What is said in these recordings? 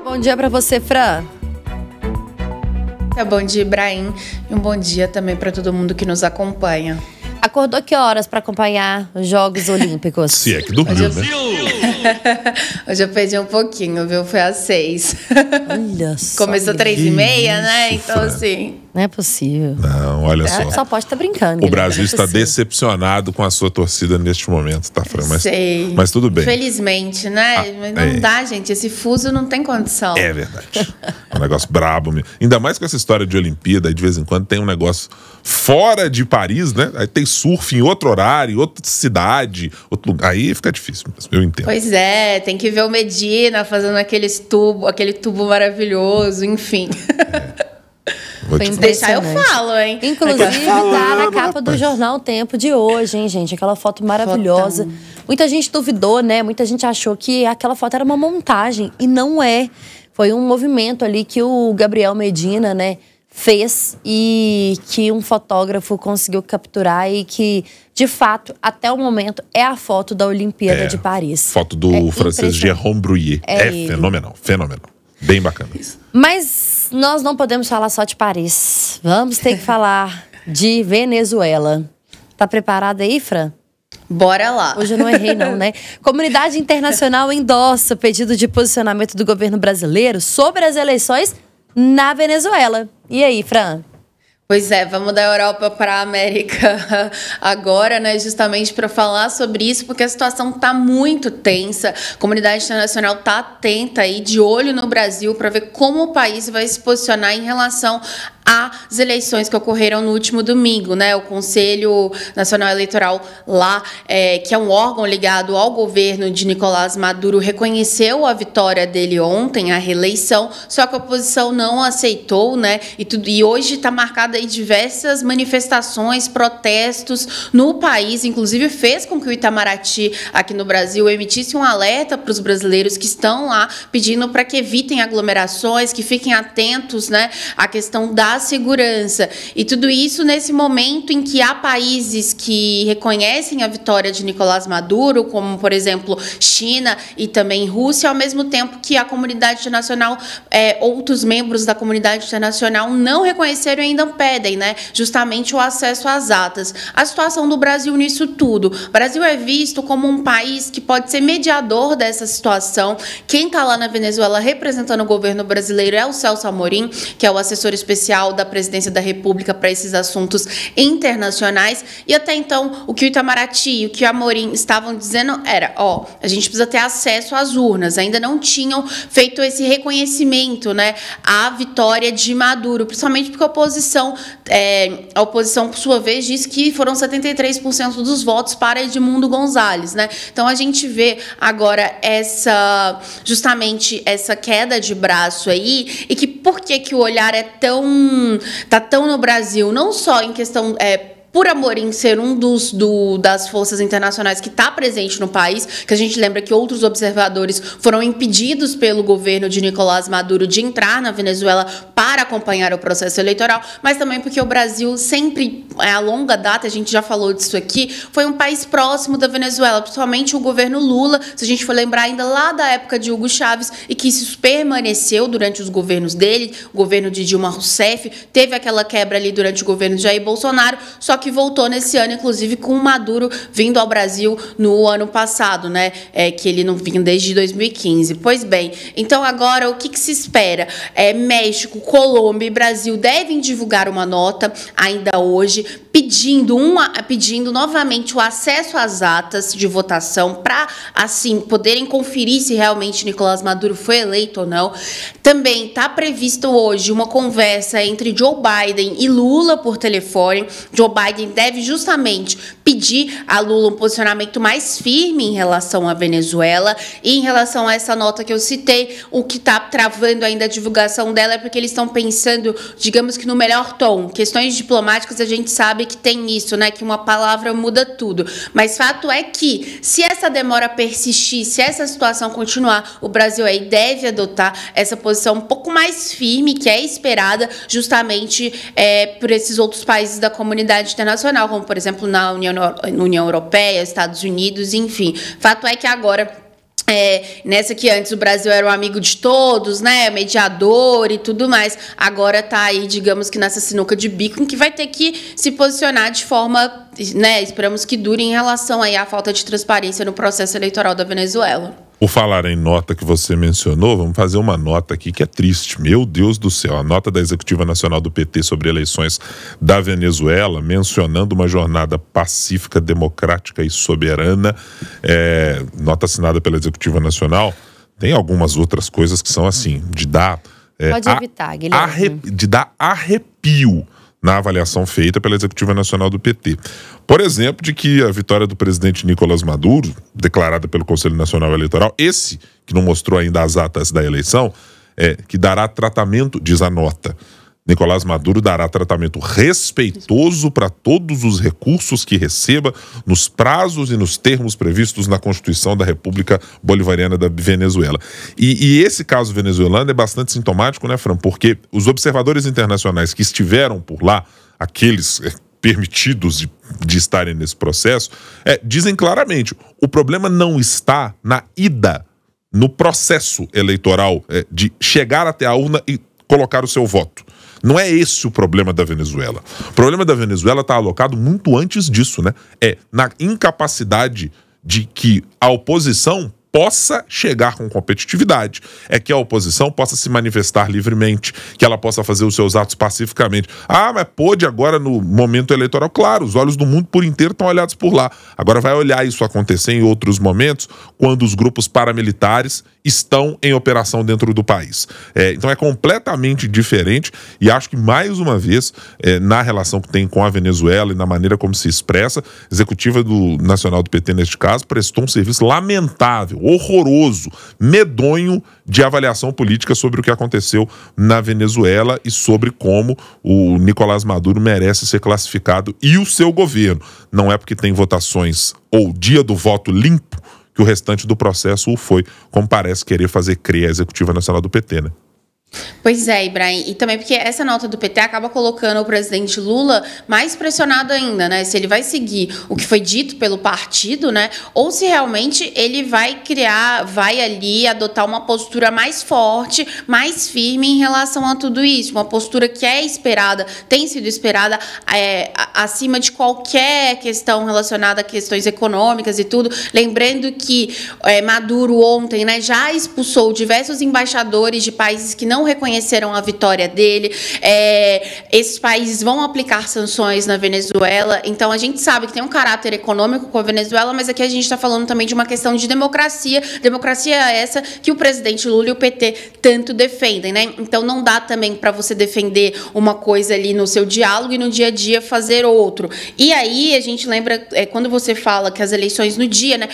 Bom dia para você, Fran. Bom dia, Ibrahim. E um bom dia também para todo mundo que nos acompanha. Acordou que horas para acompanhar os Jogos Olímpicos? Se é que dormiu, né? Hoje eu perdi um pouquinho, viu? Foi às 6. Olha só. Começou 3h30, né? Então, Fran. assim... Não é possível. Não, olha só. Só pode estar brincando. O Brasil está possível. decepcionado com a sua torcida neste momento, tá, Fran? Sei. Mas tudo bem. Infelizmente, né? Mas não dá, gente. Esse fuso não tem condição. É verdade. É um negócio brabo mesmo. Ainda mais com essa história de Olimpíada, aí de vez em quando tem um negócio fora de Paris, né? Aí tem surf em outro horário, outra cidade, outro lugar. Aí fica difícil mesmo, eu entendo. Pois é, tem que ver o Medina fazendo aquele tubo maravilhoso, enfim. Foi Deixar eu falo, hein? Inclusive, tá na capa do jornal O Tempo de hoje, hein, gente? Aquela foto maravilhosa. Fotão. Muita gente duvidou, né? Muita gente achou que aquela foto era uma montagem. E não é. Foi um movimento ali que o Gabriel Medina, né, fez e que um fotógrafo conseguiu capturar e que, de fato, até o momento, é a foto da Olimpíada de Paris. Foto do francês Jérôme Brouillet. É fenomenal, fenomenal. Bem bacana. Mas nós não podemos falar só de Paris. Vamos ter que falar de Venezuela. Tá preparada aí, Fran? Bora lá. Hoje eu não errei não, né? Comunidade internacional endossa pedido de posicionamento do governo brasileiro sobre as eleições na Venezuela. E aí, Fran? Pois é, vamos da Europa para a América agora, né? Justamente para falar sobre isso, porque a situação está muito tensa. A comunidade internacional está atenta aí, de olho no Brasil, para ver como o país vai se posicionar em relação às eleições que ocorreram no último domingo, né? O Conselho Nacional Eleitoral lá, que é um órgão ligado ao governo de Nicolás Maduro, reconheceu a vitória dele ontem, a reeleição, só que a oposição não aceitou, né? E hoje está marcada aí diversas manifestações, protestos no país, inclusive fez com que o Itamaraty aqui no Brasil emitisse um alerta para os brasileiros que estão lá, pedindo para que evitem aglomerações, que fiquem atentos, né, à questão da segurança. E tudo isso nesse momento em que há países que reconhecem a vitória de Nicolás Maduro, como, por exemplo, China e também Rússia, ao mesmo tempo que a comunidade internacional, outros membros da comunidade internacional não reconheceram e ainda pedem, né, justamente o acesso às atas. A situação do Brasil nisso tudo. O Brasil é visto como um país que pode ser mediador dessa situação. Quem está lá na Venezuela representando o governo brasileiro é o Celso Amorim, que é o assessor especial da Presidência da República para esses assuntos internacionais. E até então, o que o Itamaraty e o que o Amorim estavam dizendo era, a gente precisa ter acesso às urnas. Ainda não tinham feito esse reconhecimento, né, à vitória de Maduro, principalmente porque a oposição, por sua vez, disse que foram 73% dos votos para Edmundo Gonzalez, né? Então a gente vê agora justamente essa queda de braço aí, e que por que o olhar tá tão no Brasil, não só em questão por Amorim ser um das forças internacionais que está presente no país, que a gente lembra que outros observadores foram impedidos pelo governo de Nicolás Maduro de entrar na Venezuela para acompanhar o processo eleitoral, mas também porque o Brasil sempre, a longa data, a gente já falou disso aqui, foi um país próximo da Venezuela, principalmente o governo Lula, se a gente for lembrar ainda lá da época de Hugo Chávez, e que isso permaneceu durante os governos dele, o governo de Dilma Rousseff, teve aquela quebra ali durante o governo de Jair Bolsonaro, só que voltou nesse ano, inclusive, com o Maduro vindo ao Brasil no ano passado, né? Que ele não vinha desde 2015. Pois bem, então agora o que se espera? México, Colômbia e Brasil devem divulgar uma nota ainda hoje, pedindo novamente o acesso às atas de votação para, assim, poderem conferir se realmente Nicolás Maduro foi eleito ou não. Também está previsto hoje uma conversa entre Joe Biden e Lula por telefone. Joe Biden deve justamente pedir a Lula um posicionamento mais firme em relação à Venezuela, e em relação a essa nota que eu citei, o que está travando ainda a divulgação dela é porque eles estão pensando, digamos que no melhor tom. Questões diplomáticas a gente sabe que tem isso, né, que uma palavra muda tudo, mas fato é que se essa demora persistir, se essa situação continuar, o Brasil aí deve adotar essa posição um pouco mais firme, que é esperada justamente por esses outros países da comunidade internacional, como por exemplo na União Europeia, Estados Unidos, enfim. Fato é que agora Nessa que antes o Brasil era um amigo de todos, né, mediador e tudo mais, agora tá aí, digamos que nessa sinuca de bico, em que vai ter que se posicionar de forma, né, esperamos que dure em relação aí à falta de transparência no processo eleitoral da Venezuela. Por falar em nota que você mencionou, vamos fazer uma nota aqui que é triste. Meu Deus do céu, a nota da Executiva Nacional do PT sobre eleições da Venezuela, mencionando uma jornada pacífica, democrática e soberana, nota assinada pela Executiva Nacional, tem algumas outras coisas que são assim, de dar... Pode evitar, Guilherme. De dar arrepio na avaliação feita pela Executiva Nacional do PT. Por exemplo, de que a vitória do presidente Nicolás Maduro, declarada pelo Conselho Nacional Eleitoral, esse que não mostrou ainda as atas da eleição, que dará tratamento, diz a nota, Nicolás Maduro dará tratamento respeitoso para todos os recursos que receba nos prazos e nos termos previstos na Constituição da República Bolivariana da Venezuela. E esse caso venezuelano é bastante sintomático, né, Fran? Porque os observadores internacionais que estiveram por lá, aqueles permitidos de estarem nesse processo, dizem claramente, o problema não está na ida, no processo eleitoral, de chegar até a urna e colocar o seu voto. Não é esse o problema da Venezuela. O problema da Venezuela está alocado muito antes disso, né? Na incapacidade de que a oposição possa chegar com competitividade, que a oposição possa se manifestar livremente, que ela possa fazer os seus atos pacificamente. Mas pôde agora no momento eleitoral? Claro, os olhos do mundo por inteiro estão olhados por lá. Agora vai olhar isso acontecer em outros momentos, quando os grupos paramilitares estão em operação dentro do país. Então é completamente diferente e acho que mais uma vez, na relação que tem com a Venezuela e na maneira como se expressa, a executiva nacional do PT neste caso prestou um serviço lamentável, horroroso, medonho de avaliação política sobre o que aconteceu na Venezuela e sobre como o Nicolás Maduro merece ser classificado e o seu governo. Não é porque tem votações ou dia do voto limpo que o restante do processo o foi, como parece querer fazer crer a Executiva Nacional do PT, né? Pois é, Ibrahim, e também porque essa nota do PT acaba colocando o presidente Lula mais pressionado ainda, né? Se ele vai seguir o que foi dito pelo partido, né? Ou se realmente ele vai ali adotar uma postura mais forte, mais firme em relação a tudo isso. Uma postura que é esperada, tem sido esperada acima de qualquer questão relacionada a questões econômicas e tudo. Lembrando que Maduro ontem, né, já expulsou diversos embaixadores de países que não reconheceram a vitória dele. Esses países vão aplicar sanções na Venezuela, então a gente sabe que tem um caráter econômico com a Venezuela, mas aqui a gente está falando também de uma questão de democracia essa que o presidente Lula e o PT tanto defendem, né? Então não dá também para você defender uma coisa ali no seu diálogo e no dia a dia fazer outro. E aí a gente lembra, quando você fala que as eleições no dia, né,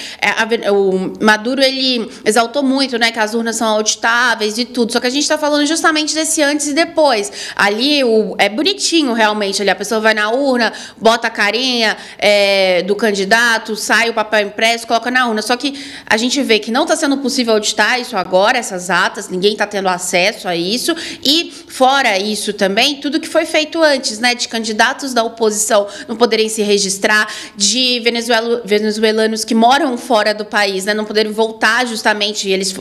o Maduro, ele exaltou muito, né, que as urnas são auditáveis e tudo, só que a gente está falando justamente desse antes e depois. Ali é bonitinho realmente, ali a pessoa vai na urna, bota a carinha do candidato, sai o papel impresso, coloca na urna. Só que a gente vê que não está sendo possível auditar isso agora, essas atas, ninguém está tendo acesso a isso. E fora isso também, tudo que foi feito antes, né, de candidatos da oposição não poderem se registrar, de venezuelanos que moram fora do país, né, não poderem voltar justamente, eles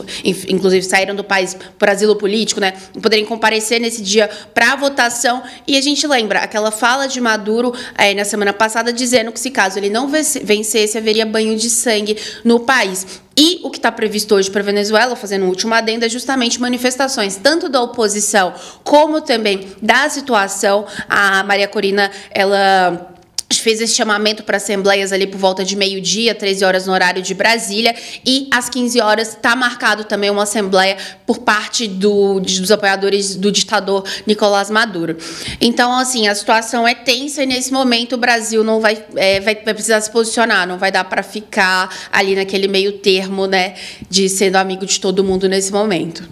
inclusive saíram do país por asilo político, né, poderem comparecer nesse dia para a votação. E a gente lembra aquela fala de Maduro na semana passada dizendo que se caso ele não vencesse, haveria banho de sangue no país. E o que está previsto hoje para a Venezuela, fazendo um último adendo, é justamente manifestações tanto da oposição como também da situação. A Maria Corina, ela fez esse chamamento para assembleias ali por volta de meio-dia, 13 horas no horário de Brasília, e às 15 horas está marcado também uma assembleia por parte dos apoiadores do ditador Nicolás Maduro. Então, assim, a situação é tensa e nesse momento o Brasil não vai precisar se posicionar, não vai dar para ficar ali naquele meio termo, né, de sendo amigo de todo mundo nesse momento.